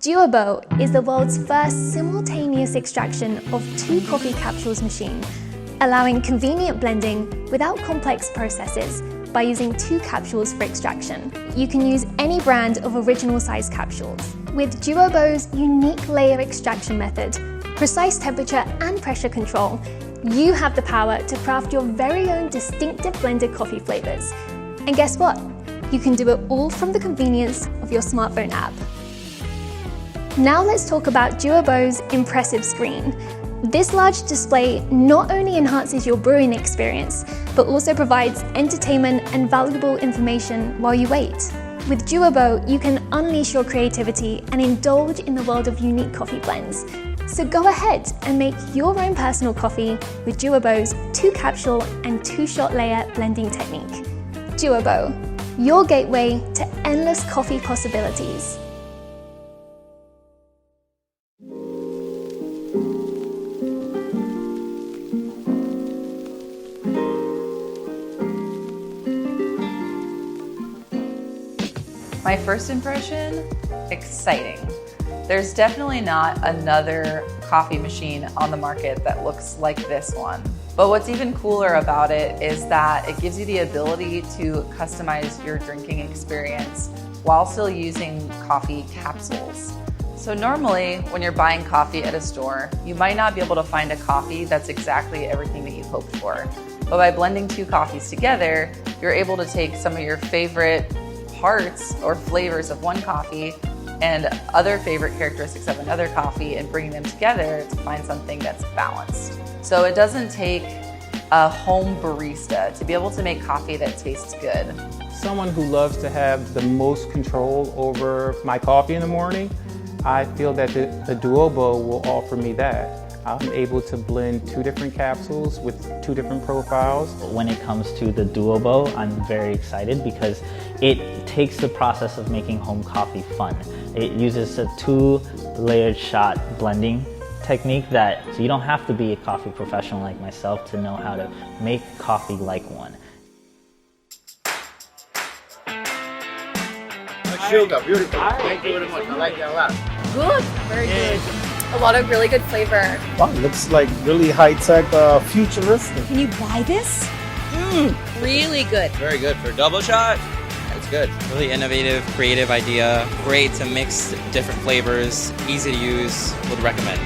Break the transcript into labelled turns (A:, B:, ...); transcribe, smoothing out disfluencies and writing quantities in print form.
A: DUOBO is the world's first simultaneous extraction of 2 coffee capsules machine, allowing convenient blending without complex processes by using 2 capsules for extraction. You can use any brand of original size capsules. With DUOBO's unique layer extraction method, precise temperature and pressure control, you have the power to craft your very own distinctive blended coffee flavors. And guess what? You can do it all from the convenience of your smartphone app. Now let's talk about DUOBO's impressive screen. This large display not only enhances your brewing experience, but also provides entertainment and valuable information while you wait. With DUOBO, you can unleash your creativity and indulge in the world of unique coffee blends. So go ahead and make your own personal coffee with DUOBO's 2-capsule and 2-shot layer blending technique. DUOBO, your gateway to endless coffee possibilities.
B: My first impression, exciting. There's definitely not another coffee machine on the market that looks like this one. But what's even cooler about it is that it gives you the ability to customize your drinking experience while still using coffee capsules. So normally, when you're buying coffee at a store, you might not be able to find a coffee that's exactly everything that you hoped for. But by blending 2 coffees together, you're able to take some of your favorite parts or flavors of one coffee and other favorite characteristics of another coffee and bring them together to find something that's balanced. So it doesn't take a home barista to be able to make coffee that tastes good.
C: Someone who loves to have the most control over my coffee in the morning, I feel that the DUOBO will offer me that. I'm able to blend 2 different capsules with 2 different profiles.
D: When it comes to the DUOBO, I'm very excited because it takes the process of making home coffee fun. It uses a 2-layered shot blending technique so you don't have to be a coffee professional like myself to know how to make coffee like one.
E: Sugar, beautiful. Thank you very much. I like it a lot.
F: Good, very good. A lot of really good flavor.
E: Wow, looks like really high-tech, futuristic.
F: Can you buy this? Really good.
G: Very good for double shot. It's good. Really innovative, creative idea. Great to mix different flavors. Easy to use. Would recommend.